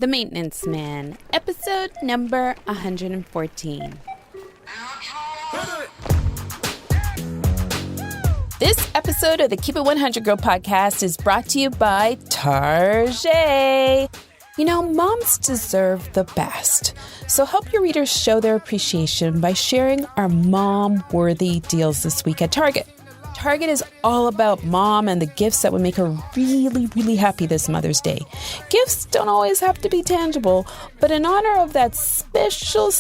The Maintenance Man, episode number 114. This episode of the Keep It 100 Girl podcast is brought to you by Target. You know, moms deserve the best. So help your readers show their appreciation by sharing our mom-worthy deals this week at Target. Target is all about mom and the gifts that would make her really, really happy this Mother's Day. Gifts don't always have to be tangible, but in honor of that special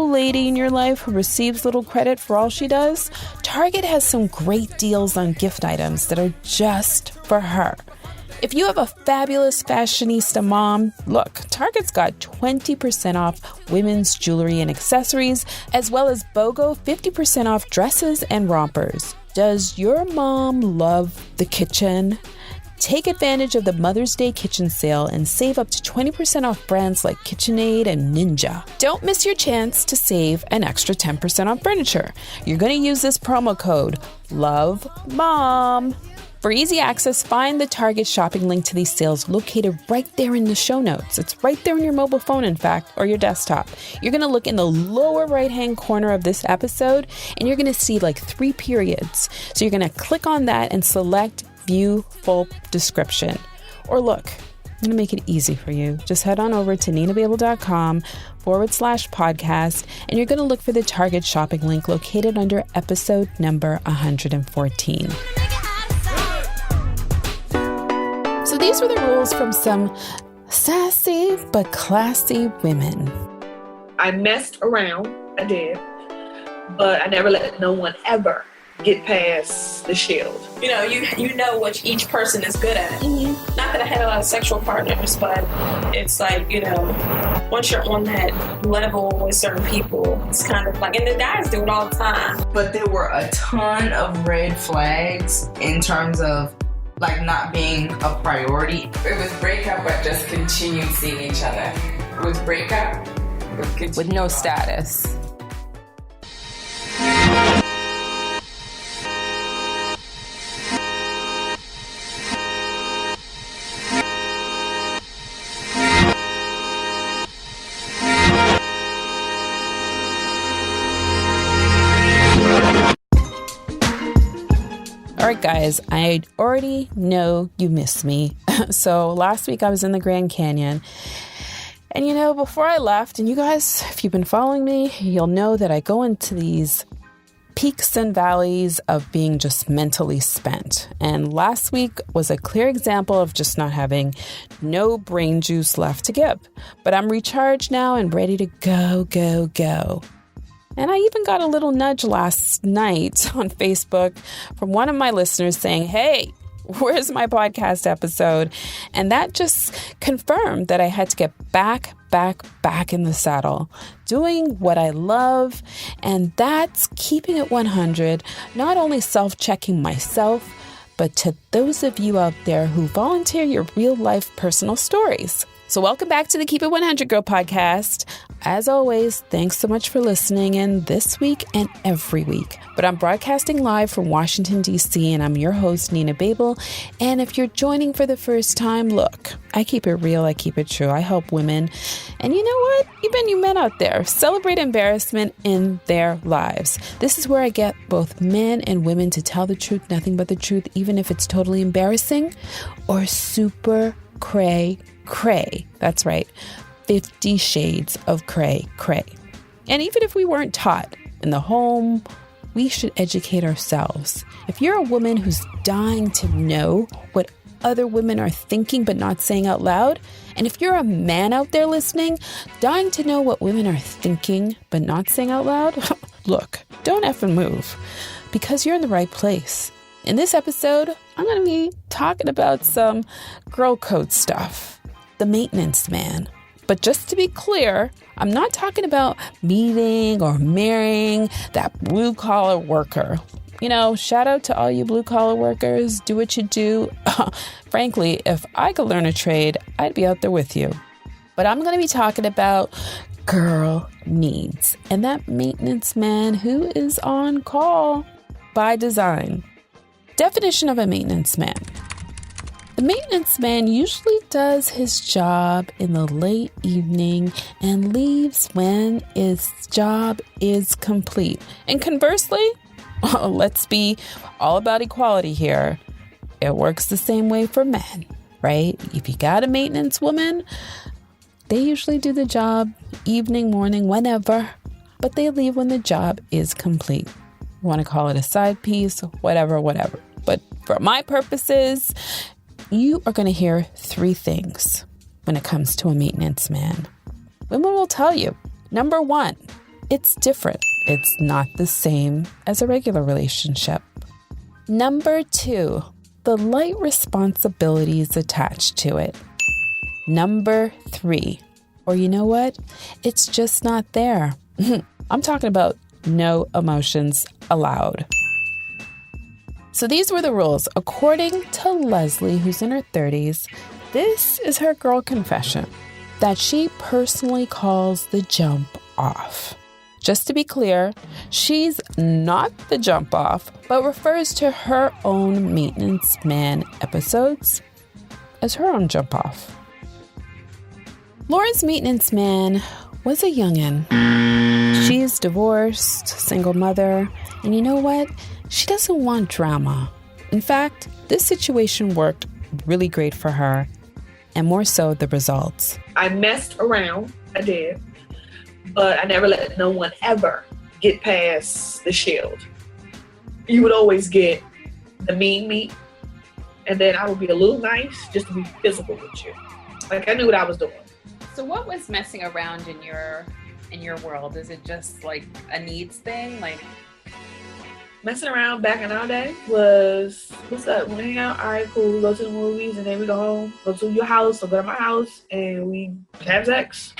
lady in your life who receives little credit for all she does, Target has some great deals on gift items that are just for her. If you have a fabulous fashionista mom, look, Target's got 20% off women's jewelry and accessories, as well as BOGO 50% off dresses and rompers. Does your mom love the kitchen? Take advantage of the Mother's Day kitchen sale and save up to 20% off brands like KitchenAid and Ninja. Don't miss your chance to save an extra 10% on furniture. You're going to use this promo code LOVEMOM. For easy access, find the Target shopping link to these sales located right there in the show notes. It's right there on your mobile phone, in fact, or your desktop. You're going to look in the lower right-hand corner of this episode, and you're going to see like 3 periods. So you're going to click on that and select View Full Description. Or look, I'm going to make it easy for you. Just head on over to ninababel.com/podcast, and you're going to look for the Target shopping link located under episode number 114. So these were the rules from some sassy but classy women. I messed around, I did, but I never let no one ever get past the shield. You know, you know what each person is good at. Mm-hmm. Not that I had a lot of sexual partners, but it's like, you know, once you're on that level with certain people, it's kind of like, and the guys do it all the time. But there were a ton of red flags in terms of like not being a priority. It was breakup, but just continued seeing each other. It was breakup with no status. All right, guys, I already know you miss me. So last week I was in the Grand Canyon. And, you know, before I left, and you guys, if you've been following me, you'll know that I go into these peaks and valleys of being just mentally spent. And last week was a clear example of just not having no brain juice left to give. But I'm recharged now and ready to go. And I even got a little nudge last night on Facebook from one of my listeners saying, hey, where's my podcast episode? And that just confirmed that I had to get back in the saddle, doing what I love. And that's keeping it 100, not only self-checking myself, but to those of you out there who volunteer your real life personal stories. So welcome back to the Keep It 100 Girl podcast. As always, thanks so much for listening in this week and every week. But I'm broadcasting live from Washington, D.C., and I'm your host, Nina Babel. And if you're joining for the first time, look, I keep it real, I keep it true. I help women. And you know what? Even you men out there, celebrate embarrassment in their lives. This is where I get both men and women to tell the truth, nothing but the truth, even if it's totally embarrassing or super cray. That's right. 50 shades of cray. And even if we weren't taught in the home, we should educate ourselves. If you're a woman who's dying to know what other women are thinking but not saying out loud, and if you're a man out there listening, dying to know what women are thinking but not saying out loud, look, don't effing move, because you're in the right place. In this episode, I'm going to be talking about some girl code stuff. The maintenance man. But just to be clear, I'm not talking about meeting or marrying that blue-collar worker. You know, shout out to all you blue-collar workers. Do what you do. Frankly, if I could learn a trade, I'd be out there with you. But I'm going to be talking about girl needs and that maintenance man who is on call by design. Definition of a maintenance man. The maintenance man usually does his job in the late evening and leaves when his job is complete. And conversely, let's be all about equality here. It works the same way for men, right? If you got a maintenance woman, they usually do the job evening, morning, whenever, but they leave when the job is complete. You want to call it a side piece, whatever. But for my purposes, you are going to hear 3 things when it comes to a maintenance man. Women will tell you, number 1, it's different. It's not the same as a regular relationship. Number 2, the light responsibilities attached to it. Number 3, or you know what? It's just not there. I'm talking about no emotions allowed. So these were the rules. According to Leslie, who's in her 30s, this is her girl confession that she personally calls the jump off. Just to be clear, she's not the jump off, but refers to her own maintenance man episodes as her own jump off. Laura's maintenance man was a youngin'. She's divorced, single mother, and you know what? She doesn't want drama. In fact, this situation worked really great for her, and more so the results. I messed around, I did, but I never let no one ever get past the shield. You would always get the mean me, and then I would be a little nice just to be physical with you. Like I knew what I was doing. So what was messing around in your world? Is it just like a needs thing? Like messing around back in our day was, what's up? We hang out, all right, cool, we go to the movies, and then we go home, go to your house, or go to my house, and we have sex.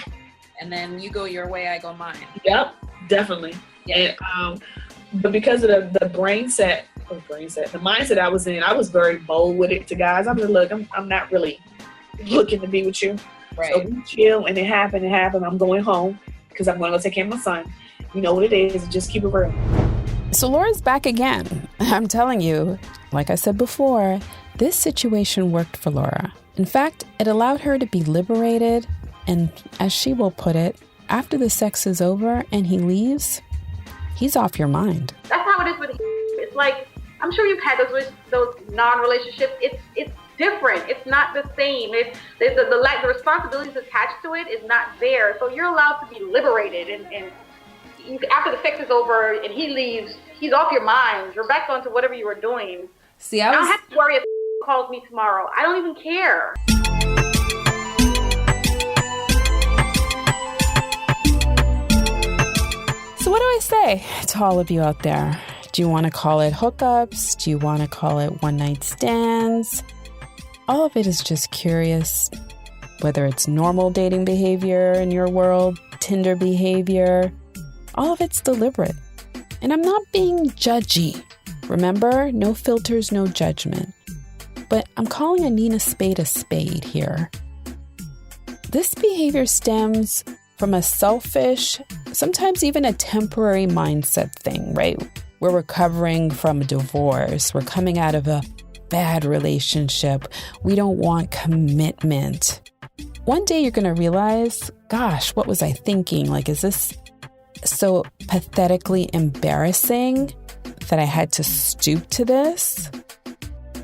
And then you go your way, I go mine. Yep, definitely. Yeah. And, but because of the mindset I was in, I was very bold with it to guys. I'm like, look, I'm not really looking to be with you. Right. So we chill, and it happened. I'm going home because I'm going to go take care of my son. You know what it is, just keep it real. So Laura's back again. I'm telling you, like I said before, this situation worked for Laura. In fact, it allowed her to be liberated, and as she will put it, after the sex is over and he leaves, he's off your mind. That's how it is with it's like, I'm sure you've had those non-relationships. It's different. It's not the same. The responsibilities attached to it is not there. So you're allowed to be liberated, and after the sex is over and he leaves, he's off your mind. You're back onto whatever you were doing. See, I don't have to worry if he calls me tomorrow. I don't even care. So what do I say to all of you out there? Do you want to call it hookups? Do you want to call it one-night stands? All of it is just curious, whether it's normal dating behavior in your world, Tinder behavior, all of it's deliberate. And I'm not being judgy. Remember, no filters, no judgment. But I'm calling a Nina spade here. This behavior stems from a selfish, sometimes even a temporary mindset thing, right? We're recovering from a divorce. We're coming out of a bad relationship. We don't want commitment. One day you're going to realize, gosh, what was I thinking? Like, is this so pathetically embarrassing that I had to stoop to this?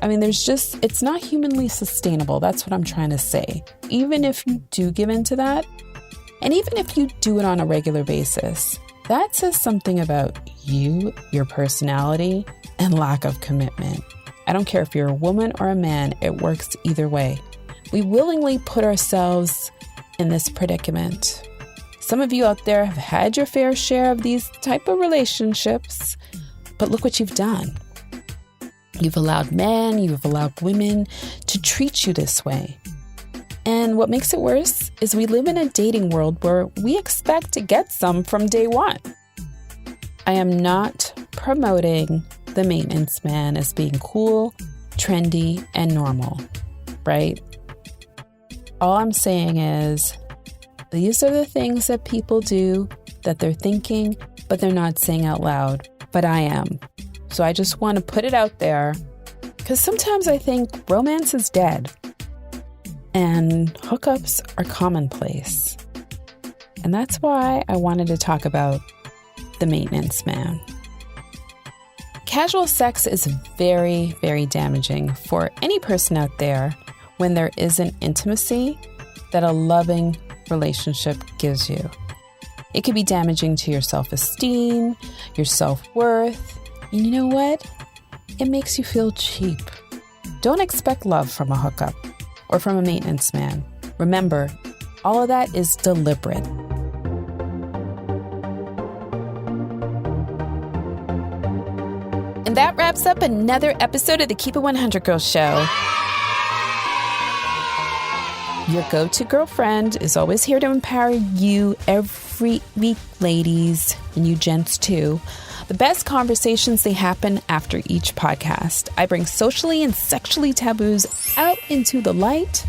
I mean, it's not humanly sustainable. That's what I'm trying to say. Even if you do give into that, and even if you do it on a regular basis, that says something about you, your personality, and lack of commitment. I don't care if you're a woman or a man, it works either way. We willingly put ourselves in this predicament. Some of you out there have had your fair share of these type of relationships, but look what you've done. You've allowed men, you've allowed women to treat you this way. And what makes it worse is we live in a dating world where we expect to get some from day one. I am not promoting the maintenance man as being cool, trendy, and normal, right? All I'm saying is these are the things that people do that they're thinking, but they're not saying out loud. But I am. So I just want to put it out there. Because sometimes I think romance is dead and hookups are commonplace. And that's why I wanted to talk about the maintenance man. Casual sex is very, very damaging for any person out there when there isn't intimacy that a loving relationship gives you. It could be damaging to your self-esteem, your self-worth, and you know what? It makes you feel cheap. Don't expect love from a hookup or from a maintenance man. Remember, all of that is deliberate. And that wraps up another episode of the Keep It 100 Girl Show. Your go-to girlfriend is always here to empower you every week, ladies, and you gents too. The best conversations, they happen after each podcast. I bring socially and sexually taboos out into the light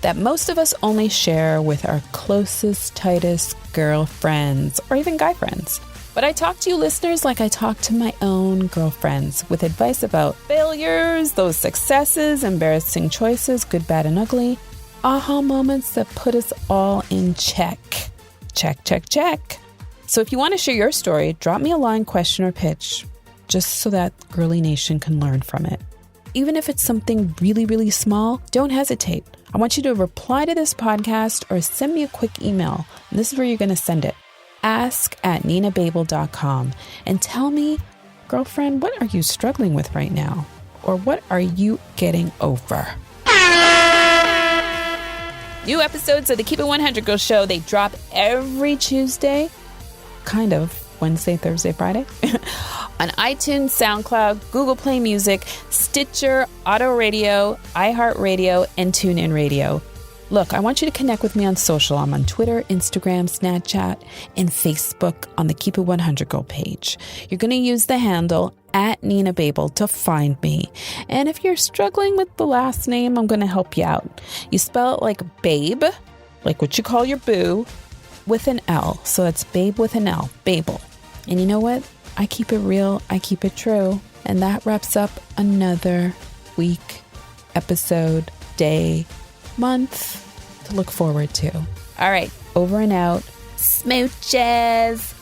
that most of us only share with our closest, tightest girlfriends or even guy friends. But I talk to you listeners like I talk to my own girlfriends with advice about failures, those successes, embarrassing choices, good, bad, and ugly. Aha moments that put us all in check. Check, check, check. So if you want to share your story, drop me a line, question, or pitch, just so that Girly Nation can learn from it. Even if it's something really, really small, don't hesitate. I want you to reply to this podcast or send me a quick email. And this is where you're going to send it. ask@ninababel.com and tell me, girlfriend, what are you struggling with right now? Or what are you getting over? New episodes of the Keep It 100 Girl Show, they drop every Tuesday, kind of Wednesday, Thursday, Friday, on iTunes, SoundCloud, Google Play Music, Stitcher, Auto Radio, iHeartRadio, and TuneIn Radio. Look, I want you to connect with me on social. I'm on Twitter, Instagram, Snapchat, and Facebook on the Keep It 100 Girl page. You're going to use the handle @NinaBabel to find me. And if you're struggling with the last name, I'm going to help you out. You spell it like babe, like what you call your boo, with an L. So that's babe with an L, Babel. And you know what? I keep it real. I keep it true. And that wraps up another week, episode, day, month to look forward to. All right, over and out. Smooches.